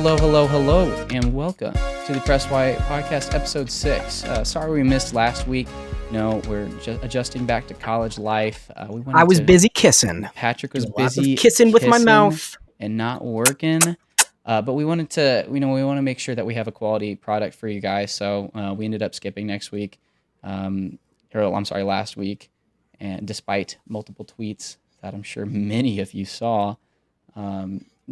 Hello, hello, hello, and welcome to the Press Y Podcast, Episode 6. Sorry we missed last week. No, we're adjusting back to college life. I was busy kissing. Patrick was Lots busy of kissing with my mouth. and not working. But we wanted to, we want to make sure that we have a quality product for you guys. So we ended up skipping next week, last week. And despite multiple tweets that I'm sure many of you saw,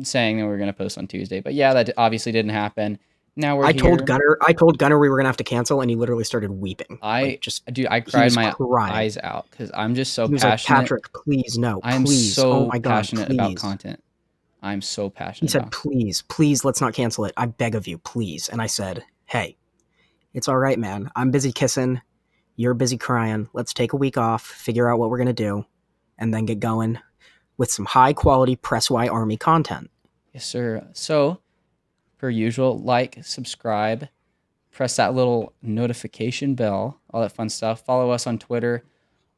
saying that we were going to post on Tuesday. But yeah, that obviously didn't happen. Now we're here. I told Gunner we were going to have to cancel, and he literally started weeping. I cried my eyes out because I'm just so passionate. Like, Patrick, please, no, I'm please. so oh my God, passionate please. about content. I'm so passionate. He said, please, let's not cancel it. I beg of you, please. And I said, hey, it's all right, man. I'm busy kissing. You're busy crying. Let's take a week off, figure out what we're going to do, and then get going with some high-quality Press Y Army content. Yes, sir. So, per usual, like, subscribe, press that little notification bell, all that fun stuff. Follow us on Twitter,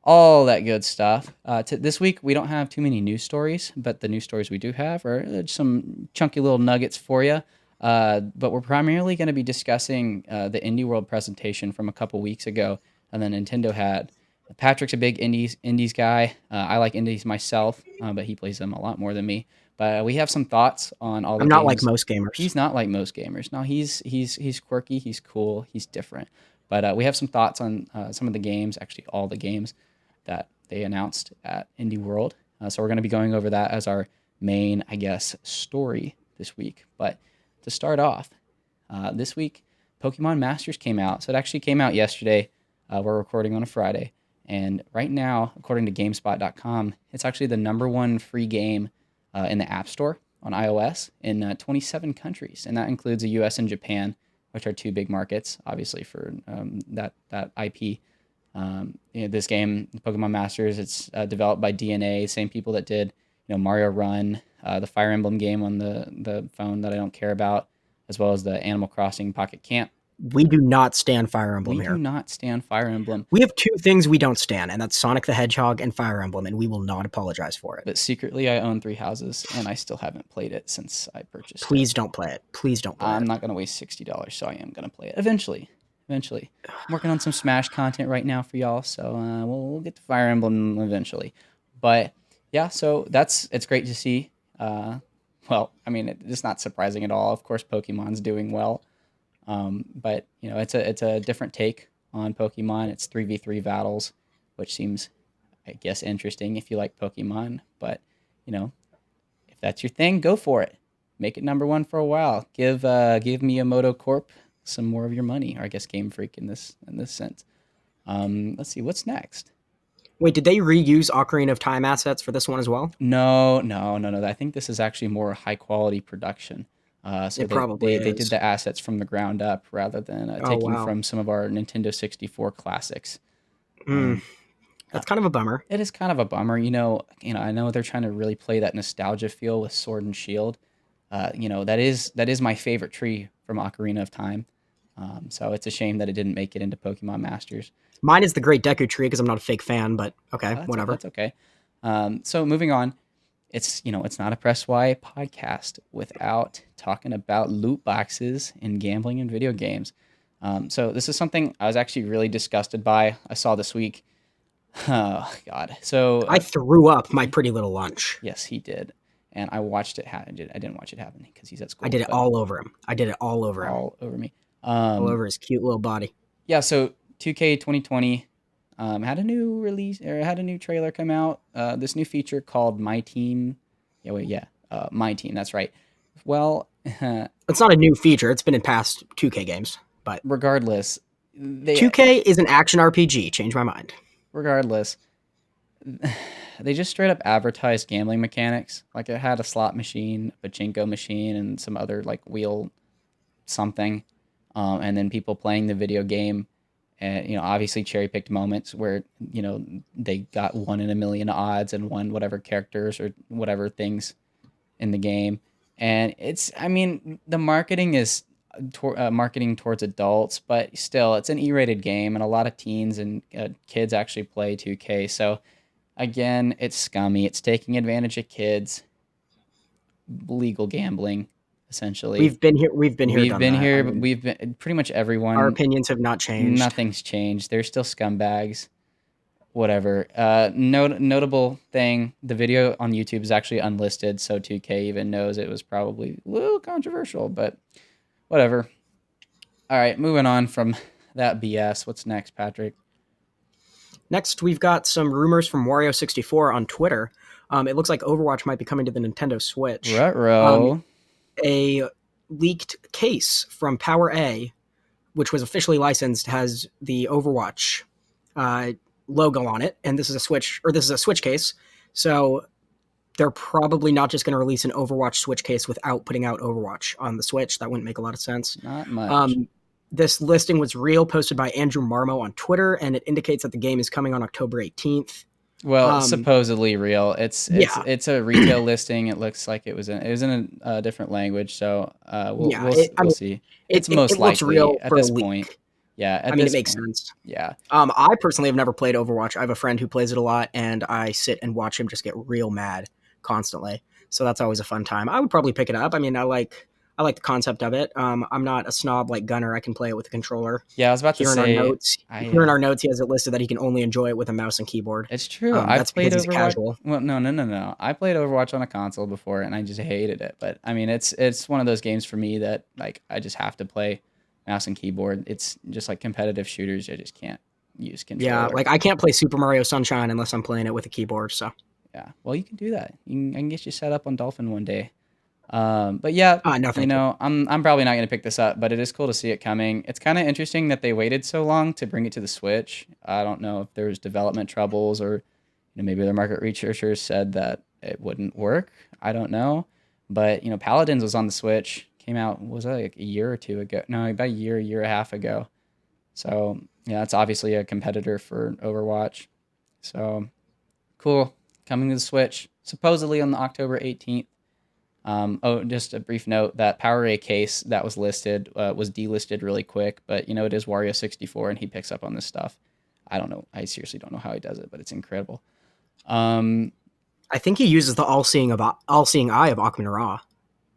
all that good stuff. This week, we don't have too many news stories, but the news stories we do have are some chunky little nuggets for you. But we're primarily going to be discussing the Indie World presentation from a couple weeks ago that Nintendo had. Patrick's a big indies guy. I like indies myself, but he plays them a lot more than me. But we have some thoughts on all the games. I'm not like most gamers. He's not like most gamers. No, he's quirky, he's cool, he's different. But we have some thoughts on some of the games, actually all the games that they announced at Indie World. So we're going to be going over that as our main, I guess, story this week. But to start off, this week, Pokemon Masters came out. So it actually came out yesterday. We're recording on a Friday. And right now, according to GameSpot.com, it's actually the number one free game in the App Store on iOS in 27 countries. And that includes the US and Japan, which are two big markets, obviously, for that IP. This game, Pokemon Masters, it's developed by DNA, same people that did Mario Run, the Fire Emblem game on the phone that I don't care about, as well as the Animal Crossing Pocket Camp. We do not stand Fire Emblem here. We do not stand Fire Emblem. We have two things we don't stand, and that's Sonic the Hedgehog and Fire Emblem, and we will not apologize for it. But secretly, I own 3 houses, and I still haven't played it since I purchased it. Please don't play it. Please don't play it. I'm not going to waste $60, so I am going to play it eventually. I'm working on some Smash content right now for y'all, so we'll get to Fire Emblem eventually. But yeah, so it's great to see. It's not surprising at all. Of course, Pokemon's doing well. But it's a different take on Pokemon. It's 3v3 battles, which seems, I guess, interesting if you like Pokemon. But if that's your thing, go for it. Make it number one for a while. Give Miyamoto Corp some more of your money, or I guess Game Freak in this sense. Let's see what's next. Wait, did they reuse Ocarina of Time assets for this one as well? No. I think this is actually more high quality production. So they did the assets from the ground up rather than taking from some of our Nintendo 64 classics. That's kind of a bummer. It is kind of a bummer. I know they're trying to really play that nostalgia feel with Sword and Shield. That is my favorite tree from Ocarina of Time. So it's a shame that it didn't make it into Pokemon Masters. Mine is the Great Deku Tree because I'm not a fake fan, but okay, whatever. That's okay. So moving on. It's not a Press Y podcast without talking about loot boxes and gambling in video games. So this is something I was actually really disgusted by. I saw this week. Oh God! So I threw up my Pretty Little Lunch. Yes, he did, and I watched it happen. I didn't watch it happen because he's at school. I did it all over him. All over me. All over his cute little body. Yeah. So 2K 2020. Had a new release or had a new trailer come out. This new feature called My Team. My Team. That's right. Well, it's not a new feature. It's been in past 2K games, but regardless, 2K is an action RPG. Change my mind. Regardless, they just straight up advertised gambling mechanics. Like it had a slot machine, a pachinko machine, and some other like wheel something, and then people playing the video game. And, obviously cherry-picked moments where, they got 1 in a million odds and won whatever characters or whatever things in the game. And the marketing is marketing towards adults, but still, it's an E-rated game, and a lot of teens and kids actually play 2K. So, again, it's scummy. It's taking advantage of kids. Legal gambling, essentially. We've We've done been that. I here, but mean, we've been pretty much our everyone. opinions have not changed. Nothing's changed. They're still scumbags. Whatever. Notable thing: the video on YouTube is actually unlisted, so 2K even knows it was probably a little controversial, but whatever. All right, moving on from that BS. What's next, Patrick? Next, we've got some rumors from Wario64 on Twitter. It looks like Overwatch might be coming to the Nintendo Switch. Um, Rutro. a leaked case from Power A, which was officially licensed, has the Overwatch uh, logo on it, and this is a Switch case. So they're probably not just going to release an Overwatch Switch case without putting out Overwatch on the Switch. That wouldn't make a lot of sense. Not much. Um, this listing was real, posted by Andrew Marmo on Twitter, and it indicates that the game is coming on October 18th. Well, Um, supposedly real. It's yeah, it's a retail listing. It looks like it was in a different language, so we'll yeah. we'll I we'll mean, see. it, It's it, most it looks likely real at for a this point. leak. Yeah, I at mean, it this makes point. sense. Yeah. I personally have never played Overwatch. I have a friend who plays it a lot, and I sit and watch him just get real mad constantly. So that's always a fun time. I would probably pick it up. I mean, I like the concept of it. I'm not a snob like Gunner. I can play it with a controller. Yeah, I was about to Here in our say notes, I here in our notes, he has it listed that he can only enjoy it with a mouse and keyboard. it's true. I've That's played because he's a Overwatch. casual. Well, no, no, no, no. I played Overwatch on a console before, and I just hated it. But I mean, it's one of those games for me that like I just have to play mouse and keyboard. It's just like competitive shooters. I just can't use Yeah, controller. like I can't play Super Mario Sunshine unless I'm playing it with a keyboard. So, Yeah. Well, you can do that. I can get you set up on Dolphin one day. But yeah, no, thank you. I'm probably not gonna pick this up, but it is cool to see it coming. It's kind of interesting that they waited so long to bring it to the Switch. I don't know if there was development troubles or maybe their market researchers said that it wouldn't work. I don't know, but Paladins was on the Switch. Came out was that like a year or two ago? No, about a year and a half ago. So yeah, it's obviously a competitor for Overwatch. So cool, coming to the Switch supposedly on the October 18th. Just a brief note that PowerA case that was listed was delisted really quick, but it is Wario 64 and he picks up on this stuff. I don't know. I seriously don't know how he does it, but it's incredible. Um, I think he uses the all-seeing eye of Akman Ra.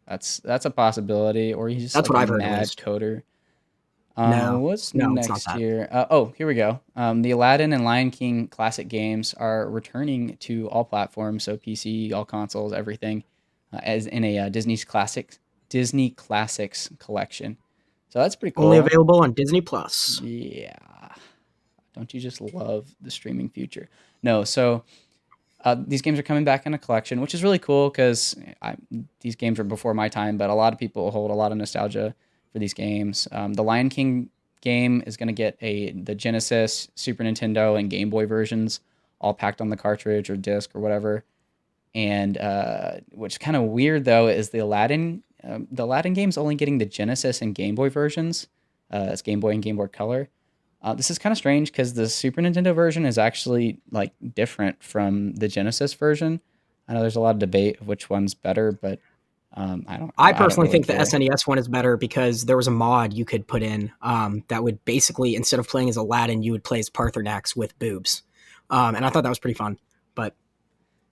that's a possibility, or he's just That's like what a I've heard, at mad least. coder. No, What's no, it's not next that. here? Here we go. The Aladdin and Lion King classic games are returning to all platforms, so PC, all consoles, everything, as in a Disney Classics collection. So that's pretty Only cool. available on Disney Plus. Yeah, don't you just love the streaming future? No, so these games are coming back in a collection, which is really cool because these games were before my time, but a lot of people hold a lot of nostalgia for these games. The Lion King game is going to get the Genesis, Super Nintendo, and Game Boy versions all packed on the cartridge or disc or whatever. And what's kind of weird though is the Aladdin game's only getting the Genesis and Game Boy versions. It's Game Boy and Game Boy Color. This is kind of strange because the Super Nintendo version is actually like different from the Genesis version. I know there's a lot of debate of which one's better, but I I don't personally really think the care. SNES one is better because there was a mod you could put in that would basically, instead of playing as Aladdin, you would play as Parthenax with boobs. And I thought that was pretty fun. But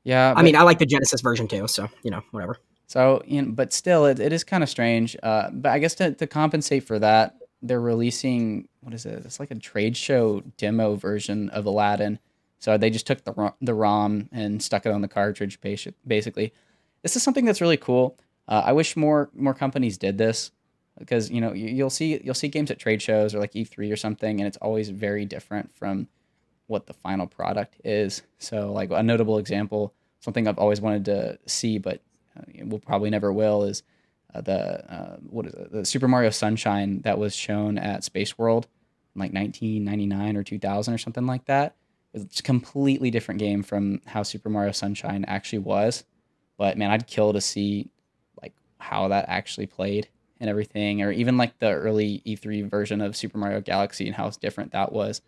Yeah, I mean, but I like the Genesis version too, so, whatever. so but still, it is kind of strange. But I guess to compensate for that, they're releasing what is it? It's like a trade show demo version of Aladdin. So they just took the ROM and stuck it on the cartridge, basically. This is something that's really cool. I wish more companies did this because you'll see games at trade shows or like E3 or something, and it's always very different from what the final product is. So like a notable example, something I've always wanted to see, but we'll probably never will, is the what is it? The Super Mario Sunshine that was shown at Space World in like 1999 or 2000 or something like that. It's a completely different game from how Super Mario Sunshine actually was. But man, I'd kill to see like how that actually played and everything, or even like the early E3 version of Super Mario Galaxy and how different that was.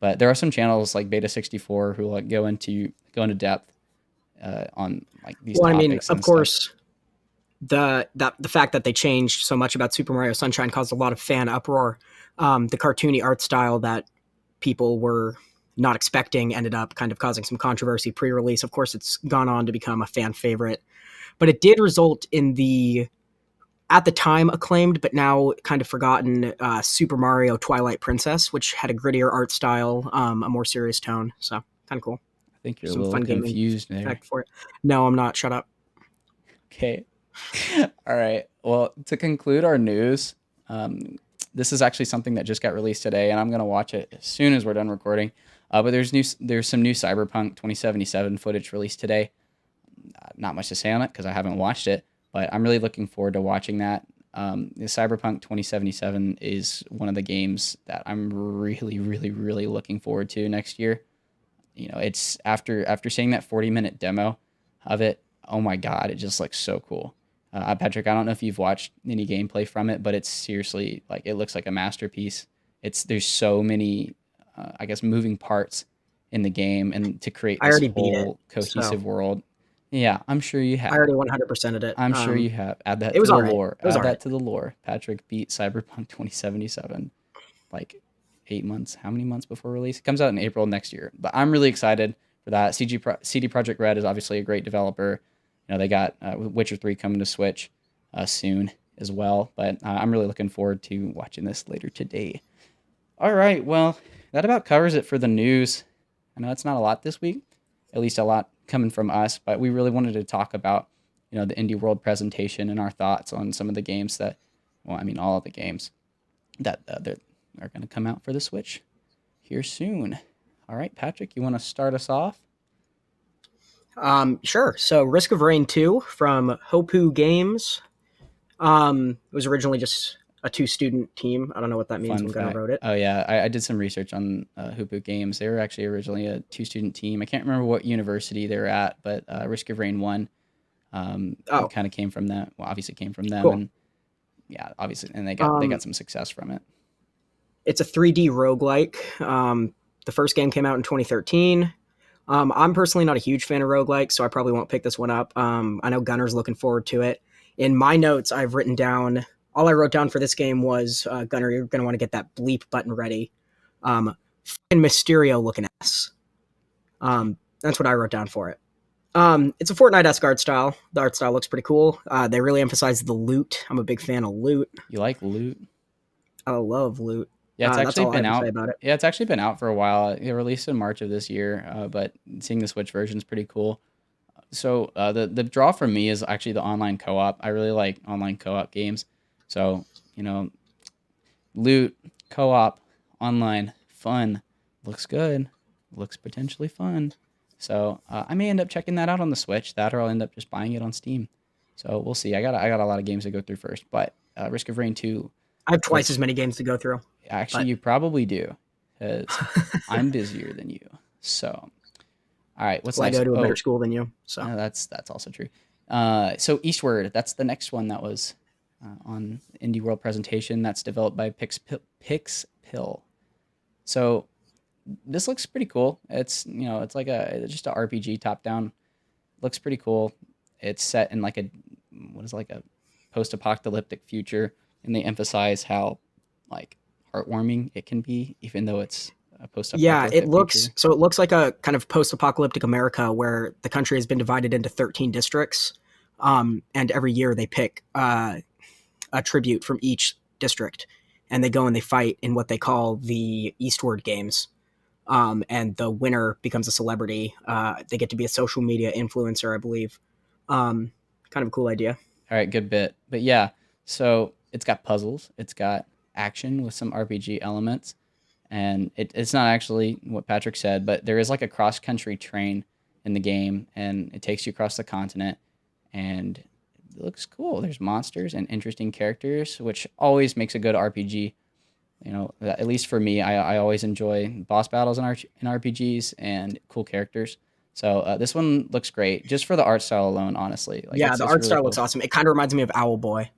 But there are some channels like Beta 64 who like go into depth on like these Well, I mean, topics of and stuff. course, the fact that they changed so much about Super Mario Sunshine caused a lot of fan uproar. The cartoony art style that people were not expecting ended up kind of causing some controversy pre-release. Of course, it's gone on to become a fan favorite, but it did result in the at the time acclaimed, but now kind of forgotten Super Mario Twilight Princess, which had a grittier art style, a more serious tone. So kind of cool. I think you're a Some little fun gaming confused there. fact for it. No, I'm not. Shut up. Okay. All right. Well, to conclude our news, um, this is actually something that just got released today, and I'm gonna watch it as soon as we're done recording. But there's some new Cyberpunk 2077 footage released today. Not much to say on it because I haven't watched it, but I'm really looking forward to watching that. The Cyberpunk 2077 is one of the games that I'm really, really, really looking forward to next year. It's after seeing that 40-minute demo of it. Oh my god, it just looks so cool. Patrick, I don't know if you've watched any gameplay from it, but it's seriously like it looks like a masterpiece. There's so many, I guess, moving parts in the game, and to create I this already beat it, whole so cohesive world. Yeah, I'm sure you I have. already 100%ed it. I'm sure you have. Add that It to was the all right. lore. It was Add all right. that to the lore. Patrick beat Cyberpunk 2077 like 8 months. How many months before release? It comes out in April next year. But I'm really excited for that. CD Projekt Red is obviously a great developer. They got Witcher 3 coming to Switch soon as well. But I'm really looking forward to watching this later today. All right. Well, that about covers it for the news. I know it's not a lot this week, at least a lot coming from us, but we really wanted to talk about, the Indie World presentation and our thoughts on some of the games that, well, I mean, all of the games that are going to come out for the Switch here soon. All right, Patrick, you want to start us off? Sure. So Risk of Rain 2 from Hopu Games. It was originally just a two-student team. I don't know what that means Fun when Gunnar fact. wrote it. Oh yeah, I did some research on Hoopoo Games. They were actually originally a two-student team. I can't remember what university they were at, but Risk of Rain One Oh, kind of came from that. Well, obviously came from them, cool. and yeah, obviously, and they got Um, some success from it. it's a 3D roguelike. The first game came out in 2013. I'm personally not a huge fan of roguelikes, so I probably won't pick this one up. I know Gunnar's looking forward to it. In my notes, I've written down all I wrote down for this game was Gunnar, you're going to want to get that bleep button ready. Fucking Mysterio looking ass. That's what I wrote down for it. It's a Fortnite-esque art style. The art style looks pretty cool. They really emphasize the loot. I'm a big fan of loot. You like loot? I love loot. Yeah, it's That's actually all I been have to say out. about it. Yeah, it's actually been out for a while. It released in March of this year, but seeing the Switch version is pretty cool. So the draw for me is actually the online co-op. I really like online co-op games. So you know, loot, co-op, online, fun, looks good, looks potentially fun. So I may end up checking that out on the Switch. That or I'll end up just buying it on Steam. So we'll see. I got a lot of games to go through first, but Risk of Rain 2 I have twice as looks. many games to go through, Actually, but you probably do, because I'm busier than you. So, all right, what's well, I next? go to a better Oh, school than you. So that's also true. So Eastward, that's the next one that was on Indie World presentation. That's developed by Pix Pill. So this looks pretty cool. It's like just a RPG top down. Looks pretty cool. It's set in like a what is like a post apocalyptic future, and they emphasize how like heartwarming it can be, even though it's a post yeah, it apocalyptic looks future. so. It looks like a kind of post-apocalyptic America where the country has been divided into 13 districts, and every year they pick a tribute from each district, and they go and they fight in what they call the Eastward Games. And the winner becomes a celebrity. They get to be a social media influencer, I believe. Kind of a cool idea. All right, good bit. But yeah, so it's got puzzles, it's got action with some RPG elements, and it's not actually what Patrick said, but there is like a cross country train in the game, and it takes you across the continent, and it looks cool. There's monsters and interesting characters, which always makes a good RPG. At least for me, I always enjoy boss battles in RPGs and cool characters. So this one looks great just for the art style alone. Honestly, like Yeah, the it's art really style looks cool. awesome. It kind of reminds me of Owlboy,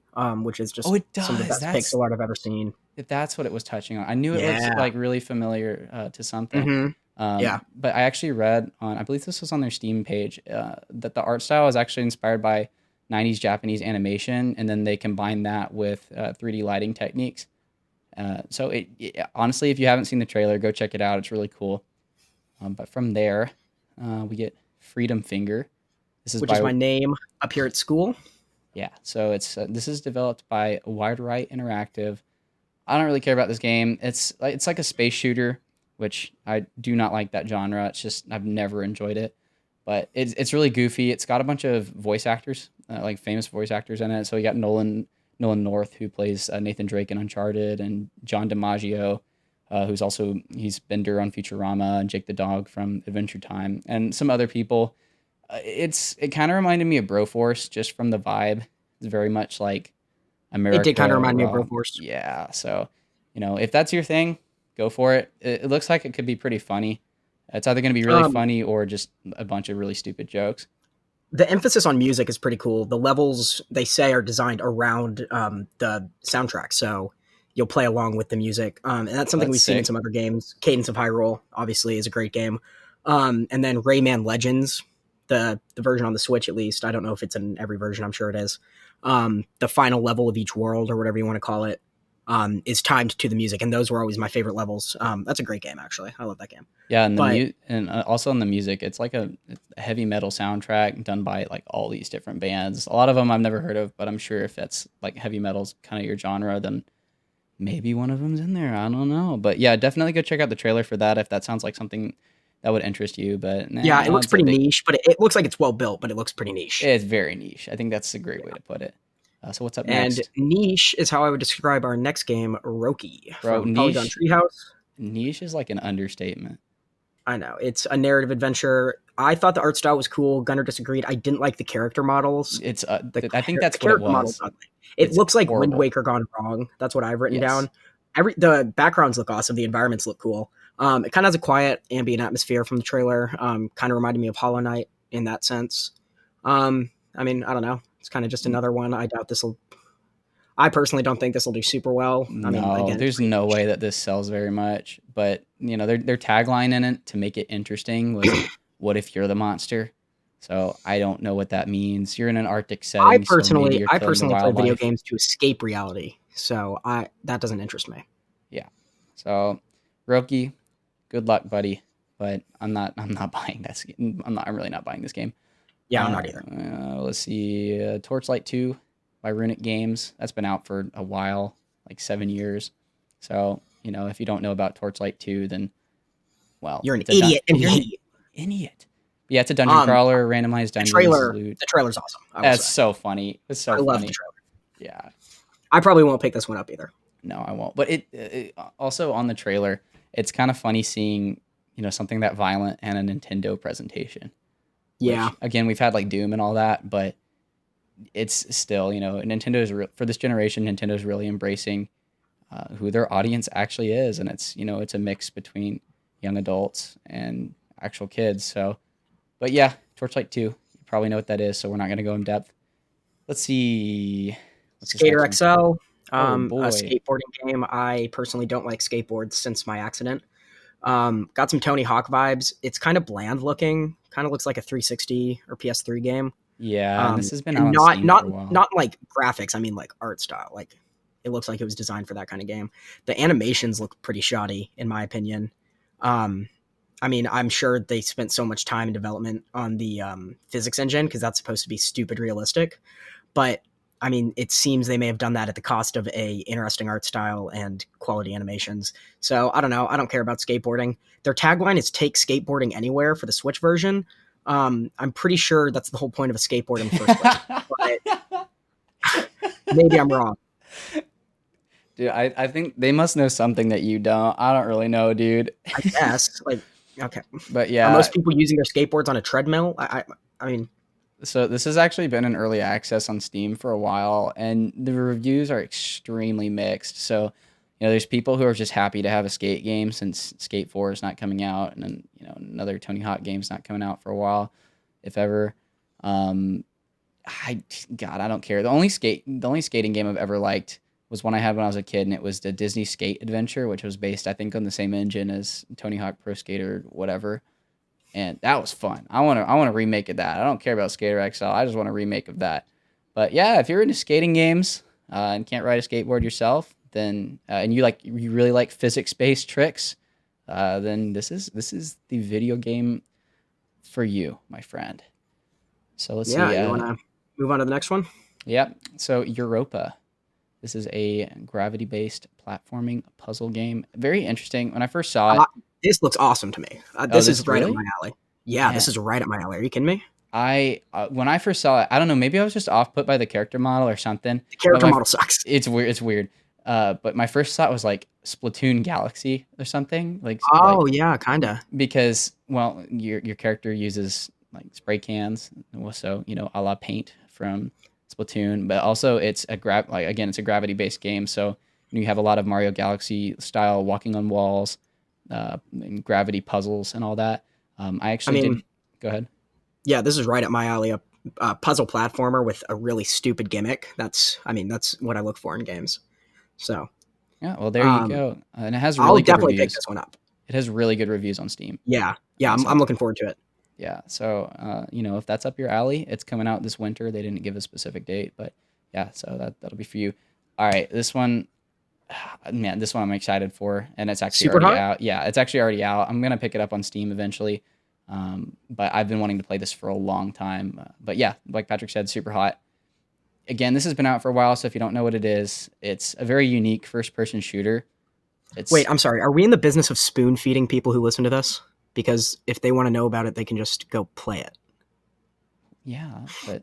which is Oh, just it some of the does. best pixel art I've ever seen. That's what it was touching on. I knew it looks Yeah. like really familiar to something. Mm-hmm. Yeah. But I actually read on, I believe this was on their Steam page, that the art style is actually inspired by 90s Japanese animation, and then they combine that with 3D lighting techniques. So honestly, if you haven't seen the trailer, go check it out. It's really cool. But from there, we get Freedom Finger. This is Which is by my name up here at school. Yeah, so this is developed by Wide Right Interactive. I don't really care about this game. It's like a space shooter, which I do not like that genre. It's just I've never enjoyed it, but it's really goofy. It's got a bunch of voice actors, like famous voice actors in it. So you got Nolan North, who plays Nathan Drake in Uncharted, and John DiMaggio, he's Bender on Futurama, and Jake the Dog from Adventure Time, and some other people. It kind of reminded me of Broforce just from the vibe. It's very much like It did kind of America remind me of raw. Broforce. Yeah, so if that's your thing, go for it. It looks like it could be pretty funny. It's either going to be really Um, funny or just a bunch of really stupid jokes. the emphasis on music is pretty cool. The levels they say are designed around the soundtrack, so you'll play along with the music, and that's Oh, something that's we've seen in sick. some other games. Cadence of Hyrule obviously is a great game, and then Rayman Legends, the version on the Switch at least. I don't know if it's in every version. I'm sure it is. The final level of each world or whatever you want to call it is timed to the music, and those were always my favorite levels. That's a great game, actually. I love that game. Yeah, and But also in the music, it's like a heavy metal soundtrack done by like all these different bands. A lot of them I've never heard of, but I'm sure if that's like heavy metal's kind of your genre, then maybe one of them's in there. I don't know, but yeah, definitely go check out the trailer for that if that sounds like something that would interest you. But yeah, it nah, looks it's a pretty big. niche, but it looks like it's well built, but it looks pretty niche. It's very niche. I think that's a great way to put it. So what's up And next, niche is how I would describe our next game, Roki bro? from Polygon Treehouse. Niche is like an understatement. I know it's a narrative adventure. I thought the art style was cool. Gunnar disagreed. I didn't like the character models. I think that's The what it character models was. ugly. It It's looks like Wind horrible. Waker gone wrong. That's what I've written Yes. down. The backgrounds look awesome. The environments look cool. It kind of has a quiet ambient atmosphere from the trailer. Kind of reminded me of Hollow Knight in that sense. I mean, I don't know. It's kind of just another one. I doubt this will. I personally don't think this will do super well. I mean, No, again, it's there's pretty no niche. way that this sells very much. But their tagline in it to make it interesting was, "What if you're the monster?" So I don't know what that means. You're in an Arctic setting, so maybe you're I killing the personally play video wildlife. games to escape reality. So I that doesn't interest me. Yeah. So, Roki, good luck, buddy. But I'm not buying this. I'm really not buying this game. Yeah, I'm not either. Let's see. Torchlight 2 by Runic Games. That's been out for a while, like 7 years. So, if you don't know about Torchlight 2, then, well, You're an it's a idiot, and we you're hate an you. idiot. But yeah, it's a dungeon crawler, randomized dungeons, loot. The trailer's awesome. I will That's say, so funny. It's so I love the funny. trailer. Yeah. I probably won't pick this one up either. No, I won't. But it also on the trailer, it's kind of funny seeing, something that violent and a Nintendo presentation, Yeah, which again, we've had like Doom and all that, but it's still, for this generation, Nintendo's really embracing who their audience actually is, and it's a mix between young adults and actual kids. So, but yeah, Torchlight 2, you probably know what that is, so we're not going to go in depth. Let's see, what's this Skater next one? XL, Oh a boy, skateboarding game. I personally don't like skateboards since my accident. Got some Tony Hawk vibes. It's kind of bland looking. Kind of looks like a 360 or PS3 game. yeah, and this has been out And on Steam for a while. not like graphics. I mean like art style. Like it looks like it was designed for that kind of game. The animations look pretty shoddy in my opinion. Um, I mean, I'm sure they spent so much time in development on the physics engine because that's supposed to be stupid realistic. But I mean, it seems they may have done that at the cost of a interesting art style and quality animations. So I don't know. I don't care about skateboarding. Their tagline is "Take skateboarding anywhere" for the Switch version. I'm pretty sure that's the whole point of a skateboard in the first place. But maybe I'm wrong. Dude, I think they must know something that you don't. I don't really know, dude. I guess. Like, okay, But are yeah, most people using their skateboards on a treadmill? I mean, so this has actually been in early access on Steam for a while, and the reviews are extremely mixed. So, there's people who are just happy to have a skate game since Skate 4 is not coming out, and then, another Tony Hawk game's not coming out for a while, if ever. Um, I don't care. The only skating game I've ever liked was one I had when I was a kid, and it was the Disney Skate Adventure, which was based, I think, on the same engine as Tony Hawk Pro Skater, whatever, and that was fun. I want to remake of that. I don't care about Skater XL. I just want a remake of that. But yeah, if you're into skating games and can't ride a skateboard yourself, then and you really like physics based tricks, then this is the video game for you, my friend. So let's yeah. see. You want to move on to the next one? Yep. So Europa. This is a gravity-based platforming puzzle game. Very interesting. When I first saw Uh, it, this looks awesome to me. oh, This this is is right up my really, alley. Yeah, this man. is right up my alley. Are you kidding me? I when I first saw it, I don't know. Maybe I was just off put by the character model or something. The But character model sucks. it's weird. It's weird. But my first thought was like Splatoon Galaxy or something. Oh yeah, kinda. Because well, your character uses like spray cans, so a la Paint from Splatoon, but also it's a like again it's a gravity based game, so you have a lot of Mario Galaxy style walking on walls, and gravity puzzles and all that. I I actually did. mean, Go ahead. yeah, this is right up my alley. A puzzle platformer with a really stupid gimmick. That's what I look for in games. So, Yeah, well there you um, go, and it has I'll really good definitely pick reviews. this one up. It has really good reviews on Steam. Yeah, yeah, So I'm looking forward to it. yeah, so if that's up your alley, it's coming out this winter. They didn't give a specific date, but yeah, so that'll be for you. All right, this one, man, this one I'm excited for, and it's actually Super already hot. out. Yeah, it's actually already out. I'm gonna pick it up on Steam eventually, but I've been wanting to play this for a long time. But yeah, like Patrick said, super hot. Again, this has been out for a while, so if you don't know what it is, it's a very unique first-person shooter. Wait, It's I'm sorry. Are we in the business of spoon feeding people who listen to this? Because if they want to know about it, they can just go play it. yeah, but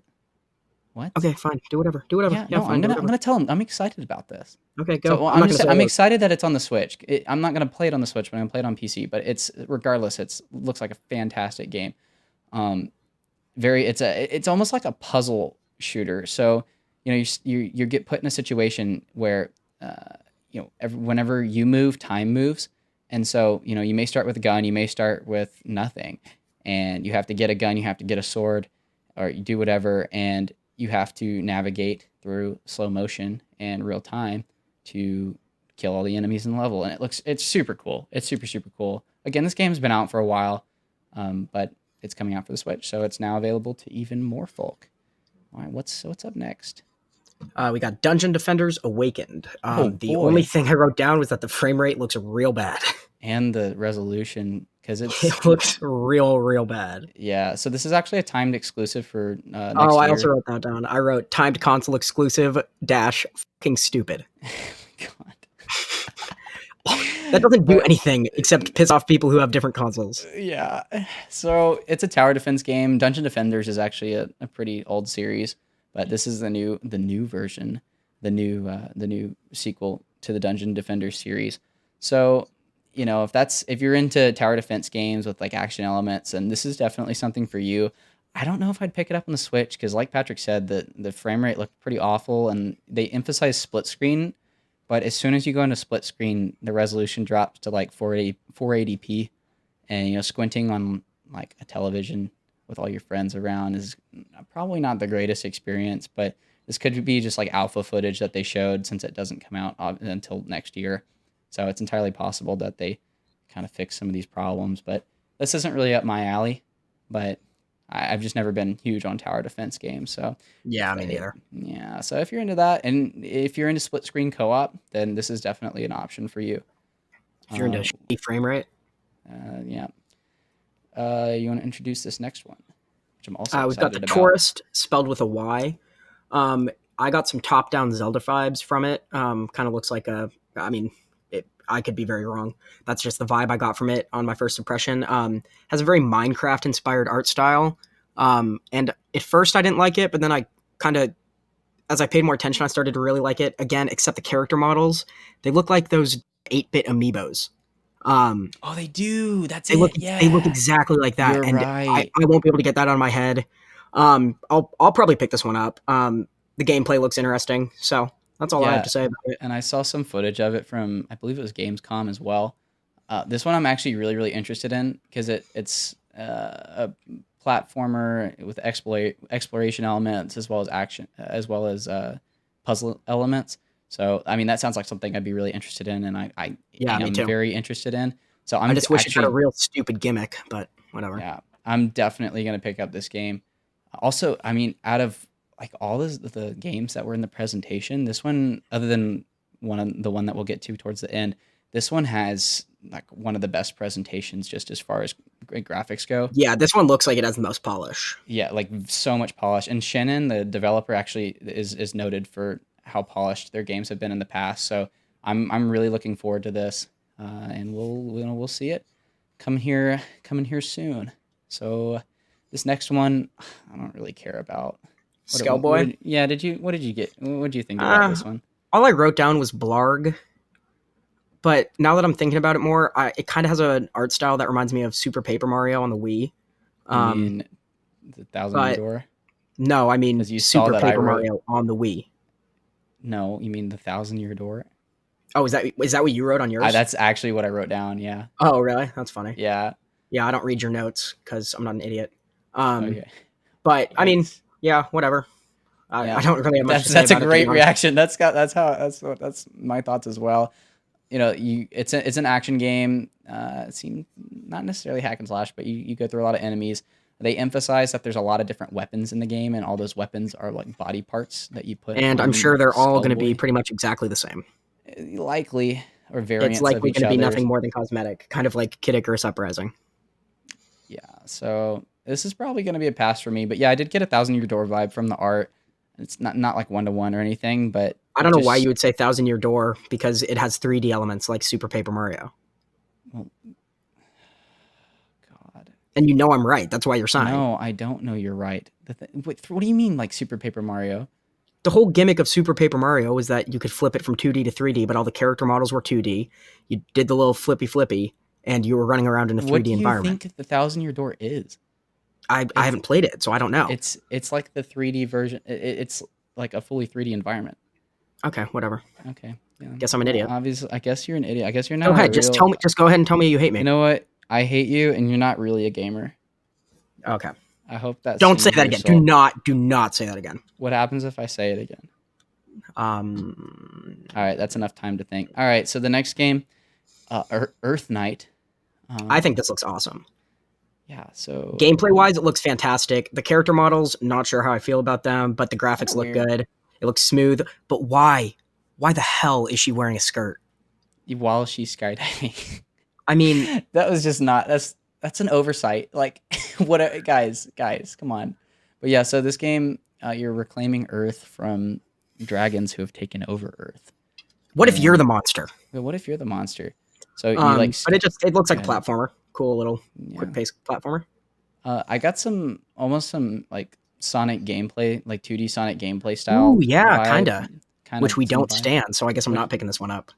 what? Okay, fine. Do whatever. Do whatever. Yeah, Yeah, no, I'm fine. Do gonna I'm whatever. gonna tell him I'm excited about this. Okay, So, go. well, I'm not gonna say a I'm word. excited that it's on the Switch. I'm not gonna play it on the Switch, but I'm gonna play it on PC. But it's regardless, it's looks like a fantastic game. Um, it's almost like a puzzle shooter. So, you get put in a situation where whenever you move, time moves, and so you may start with a gun, you may start with nothing, and you have to get a gun, you have to get a sword, or you do whatever, and you have to navigate through slow motion and real time to kill all the enemies in the level. And it's super cool. It's super super cool. Again, this game's been out for a while, but it's coming out for the Switch, so it's now available to even more folk. All right, what's up next? We got Dungeon Defenders Awakened. Oh The only boy, thing I wrote down was that the frame rate looks real bad. and the resolution because it's It looks real bad. yeah. So this is actually a timed exclusive for Oh, next I also year. wrote that down. I wrote timed console exclusive dash fucking stupid. God. That doesn't do But anything except piss off people who have different consoles. yeah, so it's a tower defense game. Dungeon Defenders is actually a pretty old series, but this is the new version, the new sequel to the Dungeon Defenders series. So if you're into tower defense games with like action elements, and this is definitely something for you. I don't know if I'd pick it up on the Switch because, like Patrick said, the frame rate looked pretty awful, and they emphasize split screen. But as soon as you go into split screen, the resolution drops to like 480p, and squinting on like a television with all your friends around is probably not the greatest experience. But this could be just like alpha footage that they showed since it doesn't come out until next year. So it's entirely possible that they kind of fix some of these problems. But this isn't really up my alley. But I've just never been huge on tower defense games. So Yeah, me neither. yeah, so if you're into that, and if you're into split screen co-op, then this is definitely an option for you. If you're into Uh, shitty frame rate, yeah. You want to introduce this next one, which I'm also we've got the excited about. Tourist spelled with a Y. I got some top-down Zelda vibes from it. Kind of looks like I mean, I could be very wrong. That's just the vibe I got from it on my first impression. Has a very Minecraft-inspired art style. And at first I didn't like it, but then I kind of, as I paid more attention, I started to really like it. Again, except the character models, they look like those 8-bit amiibos. Um, Oh, they do. That's they look it. they look Yeah, exactly like that, you're and right. I won't be able to get that out of my head. I'll probably pick this one up. The gameplay looks interesting, so that's all I have Yeah, to say about it. and I saw some footage of it from I believe it was Gamescom as well. This one I'm actually really really interested in because it's a platformer with exploration elements as well as action as well as puzzle elements. So I mean that sounds like something I'd be really interested in, and I Yeah, me am too. very interested in. So I I'm just wish it had a actually real stupid gimmick, but whatever. yeah, I'm definitely gonna pick up this game. Also, I mean, out of like all the games that were in the presentation, this one, other than the one that we'll get to towards the end, this one has like one of the best presentations just as far as graphics go. Yeah, this one looks like it has the most polish. Yeah, like so much polish. And Shannon, the developer, actually is noted for how polished their games have been in the past. So I'm really looking forward to this, and we'll see it coming here soon. So this next one, I don't really care about. Skellboy. Yeah, what did you get? What did you think about Uh, this one? all I wrote down was Blarg, but now that I'm thinking about it more, it kind of has an art style that reminds me of Super Paper Mario on the Wii. You mean the Thousand Year But Door? no, I mean Because you saw Super that I Paper wrote. Mario on the Wii. No, you mean the Thousand Year Door? Oh, is that what you wrote on yours? That's actually what I wrote down. Yeah. Oh, really? That's funny. Yeah. Yeah, I don't read your notes because I'm not an idiot. Um, Okay. but I mean, Yikes. yeah, whatever. Yeah. I don't really have much to say That's a about it, to great be honest. reaction. That's my thoughts as well. You know, it's an action game. It seemed not necessarily hack and slash, but you go through a lot of enemies. They emphasize that there's a lot of different weapons in the game, and all those weapons are like body parts that you put And I'm on sure they're all going to be Skullboy. pretty much exactly the same. Likely, or It's variants of likely each going to be other's. nothing more than cosmetic, kind of like Kid Icarus Uprising. Yeah, so this is probably going to be a pass for me. But yeah, I did get a Thousand Year Door vibe from the art. It's not like 1-to-1 or anything, but I it don't know why just you would say Thousand Year Door because it has 3D elements like Super Paper Mario. well, God. And you know I'm right. That's why you're sighing. No, I don't know. You're right. What do you mean, like Super Paper Mario? The whole gimmick of Super Paper Mario was that you could flip it from 2D to 3D, but all the character models were 2D. You did the little flippy, and you were running around in a What 3D do you environment. think the Thousand Year Door is? I It's haven't played it, so I don't know. it's like the 3D version. It's like a fully 3D environment. Okay, whatever. Okay. Yeah. Guess I'm an Well, idiot. obviously, I guess you're an idiot. I guess you're Go not a ahead, just real. tell me. Just go ahead and tell me you hate You me. know what? I hate you, and you're not really a gamer. Okay. I hope that's Don't say that again. universal. Do not say that again. What happens if I say it again? Um, All right, that's enough time to think. All right, so the next game, Earth Knight. I think this looks awesome. Yeah. So Gameplay wise, it looks fantastic. The character models, not sure how I feel about them, but the graphics kinda look weird. good. It looks smooth. But why? Why the hell is she wearing a skirt? While she's skydiving, I mean, that was just not. That's an oversight. Like, guys, come on. But yeah, so this game, you're reclaiming Earth from dragons who have taken over Earth. what if you're And the monster? but what if you're the monster? So you like. But it looks like a Yeah, platformer. Cool little yeah. quick pace platformer. I got almost some like Sonic gameplay, like 2D Sonic gameplay Ooh, style yeah, vibe, kind which of we some don't vibe. stand. So I guess I'm Which not picking this one up.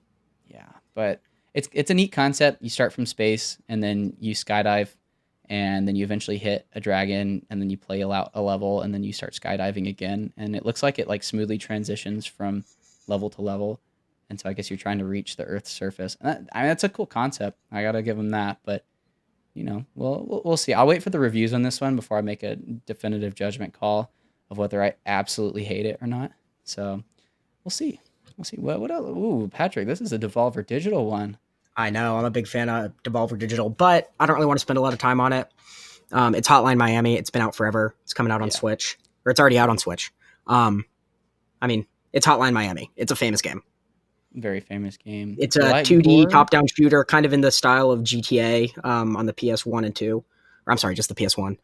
Yeah, but it's a neat concept. You start from space and then you skydive, and then you eventually hit a dragon, and then you play a level, and then you start skydiving again. And it looks like it like smoothly transitions from level to level. And so I guess you're trying to reach the Earth's surface. And I mean, that's a cool concept. I gotta give them that. But you know, we'll see. I'll wait for the reviews on this one before I make a definitive judgment call of whether I absolutely hate it or not. So we'll see. We'll see. What else? Ooh, Patrick, this is a Devolver Digital one. I know I'm a big fan of Devolver Digital, but I don't really want to spend a lot of time on it. It's Hotline Miami. It's been out forever. It's coming out on Yeah, Switch, or it's already out on Switch. I mean, it's Hotline Miami. It's a famous game. very famous game. It's You a like 2D gore? top-down shooter, kind of in the style of GTA on the PS1 and 2. Or I'm sorry, just the PS1.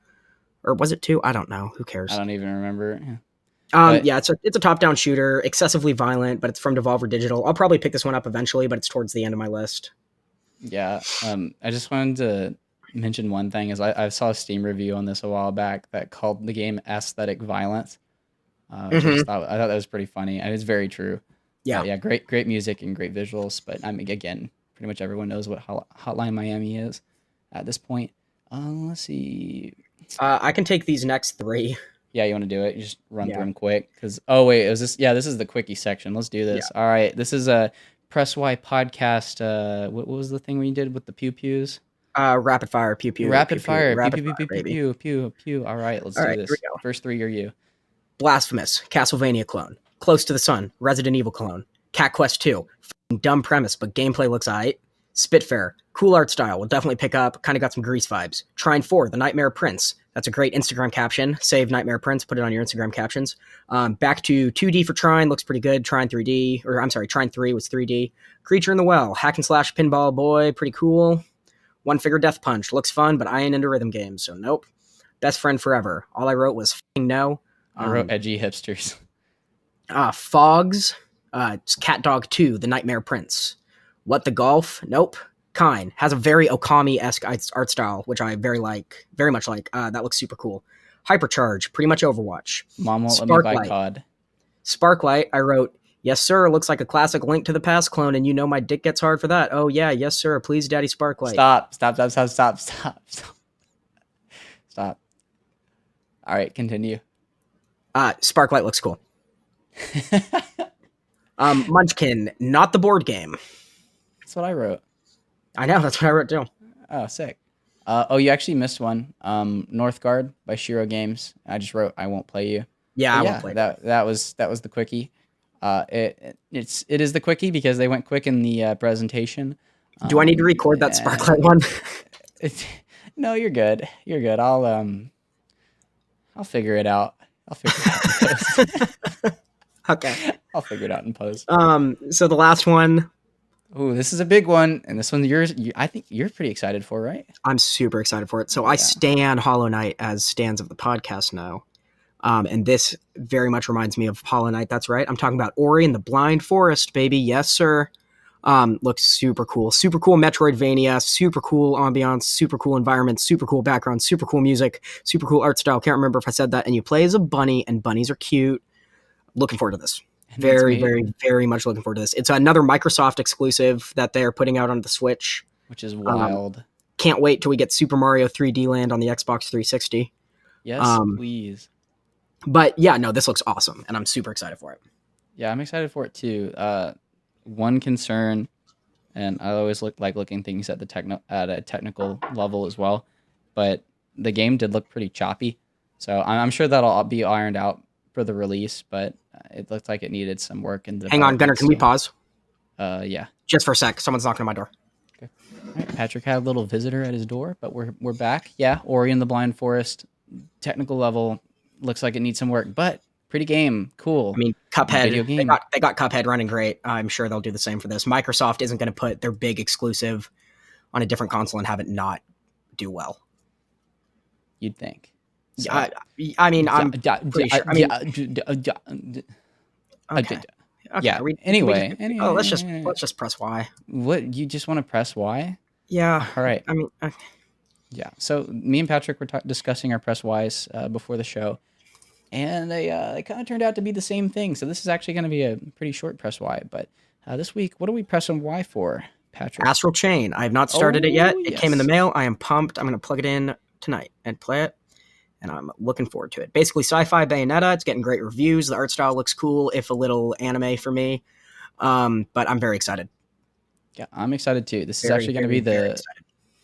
Or was it 2? I don't know. Who I cares? don't even remember. Yeah. But Yeah, it's a top-down shooter, excessively violent, but it's from Devolver Digital. I'll probably pick this one up eventually, but it's towards the end of my list. yeah, I just wanted to mention one thing is I saw a Steam review on this a while back that called the game aesthetic violence, which Hmm. I thought that was pretty funny, and it's very true. Yeah. Yeah, great music and great visuals, but I mean, again, pretty much everyone knows what Hotline Miami is at this point. Let's see. I can take these next three. Yeah, you want to do it? You just run through Yeah. them quick. Because wait, is this? Yeah, this is the quickie section. Let's do Yeah. this. All right, this is a Press Y podcast. What was the thing we did with the pew pews? Rapid fire, pew pew, Rapid pew pew, fire, pew rapid pew pew fire, pew pew baby. pew pew pew. All right, let's All do right, here we this. go. First three are you. Blasphemous, Castlevania clone. Close to the Sun, Resident Evil clone. Cat Quest 2, dumb premise, but gameplay looks aight. Spitfire, cool art style, will definitely pick up, kind of got some Grease vibes. Trine 4, The Nightmare Prince, That's a great Instagram caption. Save Nightmare Prince, put it on your Instagram captions. Back to 2D for Trine, looks pretty good. Trine 3D, or I'm sorry, Trine 3 was 3D. Creature in the Well, hack and slash pinball boy, pretty cool. One Figure Death Punch, looks fun, but I ain't into rhythm games, so nope. Best Friend Forever, all I wrote was f***ing no. I wrote edgy hipsters. Fogs, it's Cat Dog 2, The Nightmare Prince. What the Golf? Nope. Kine has a very Okami-esque art style, which I very much like. That looks super cool. Hypercharge, pretty much Overwatch. Mom won't let me buy COD. Sparklight, I wrote, yes, sir, looks like a classic Link to the Past clone, and you know my dick gets hard for that. Oh, yeah, yes, sir, please, Daddy Sparklight. Stop. All right, continue. Sparklight looks cool. Munchkin, not the board game. That's what I wrote. I know, that's what I wrote too. Oh, sick. You actually missed one. Northgard by Shiro Games. I just wrote I won't play you. Yeah, I won't play that was the quickie. It is the quickie because they went quick in the presentation. Do I need to record that Sparklight one? No, you're good. You're good. I'll figure it out. Okay. I'll figure it out in post. So the last one. Ooh, this is a big one, and this one's yours. I think you're pretty excited for, right? I'm super excited for it. So I stan Hollow Knight, as stans of the podcast know. And this very much reminds me of Hollow Knight. That's right. I'm talking about Ori and the Blind Forest, baby. Yes, sir. Looks super cool. Super cool Metroidvania. Super cool ambiance. Super cool environment. Super cool background. Super cool music. Super cool art style. Can't remember if I said that. And you play as a bunny, and bunnies are cute. Looking forward to this. Very, very, very much looking forward to this. It's another Microsoft exclusive that they're putting out on the Switch. Which is wild. Can't wait till we get Super Mario 3D Land on the Xbox 360. Yes, please. But yeah, no, this looks awesome, and I'm super excited for it. Yeah, I'm excited for it too. One concern, and I always looking things at the at a technical level as well, but the game did look pretty choppy. So I'm sure that'll all be ironed out for the release, but it looked like it needed some work. Hang on, Gunnar, can we pause? Yeah. Just for a sec. Someone's knocking on my door. Okay. All right, Patrick had a little visitor at his door, but we're back. Yeah, Ori and the Blind Forest, technical level, looks like it needs some work, but pretty game. Cool. I mean, Cuphead, they got Cuphead running great. I'm sure they'll do the same for this. Microsoft isn't going to put their big exclusive on a different console and have it not do well. You'd think. So, I mean, I'm pretty sure. Okay. Yeah. Anyway, let's just press Y. What, you just want to press Y? Yeah. All right. I mean, yeah. So me and Patrick were discussing our press Ys before the show, and they kind of turned out to be the same thing. So this is actually going to be a pretty short press Y. But this week, what are we pressing Y for, Patrick? Astral Chain. I have not started it yet. It yes. came in the mail. I am pumped. I'm going to plug it in tonight and play it. And I'm looking forward to it. Basically, sci-fi Bayonetta. It's getting great reviews. The art style looks cool, if a little anime for me. But I'm very excited. Yeah, I'm excited too. This is actually going to be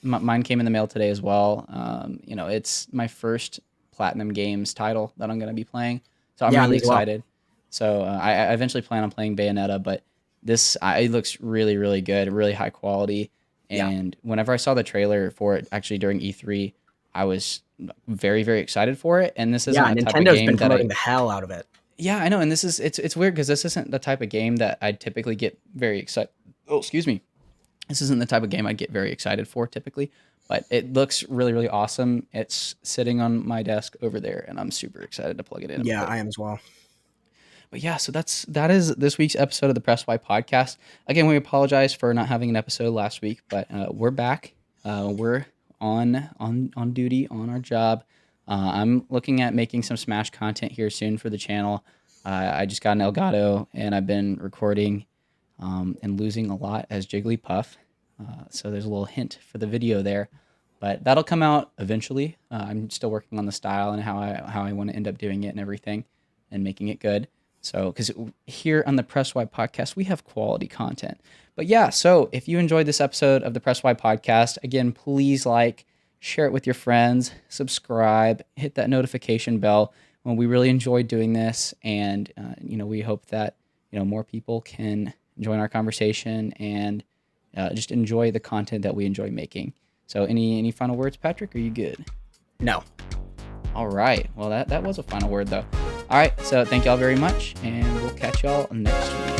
mine came in the mail today as well. It's my first Platinum Games title that I'm going to be playing. So I'm really excited. Well. So I eventually plan on playing Bayonetta, but it looks really, really good, really high quality. And whenever I saw the trailer for it actually during E3, I was very, very excited for it. And this isn't a type of game Nintendo's been promoting the hell out of it. Yeah, I know. And it's weird because this isn't the type of game that I'd typically get very excited. Oh, excuse me. This isn't the type of game I'd get very excited for typically, but it looks really, really awesome. It's sitting on my desk over there, and I'm super excited to plug it in. Yeah, I am as well. But yeah, so that is this week's episode of the Press Y podcast. Again, we apologize for not having an episode last week, but we're back. We're on duty, on our job. I'm looking at making some Smash content here soon for the channel. I just got an Elgato, and I've been recording and losing a lot as Jigglypuff. So there's a little hint for the video there, but that'll come out eventually. I'm still working on the style and how I want to end up doing it and everything and making it good. So, because here on the Press Y podcast, we have quality content. But yeah, so if you enjoyed this episode of the Press Y podcast, again, please share it with your friends, subscribe, hit that notification bell. Well, we really enjoyed doing this, and we hope that more people can join our conversation and just enjoy the content that we enjoy making. So, any final words, Patrick? Are you good? No. All right. Well, that was a final word though. All right. So thank y'all very much, and we'll catch y'all next week.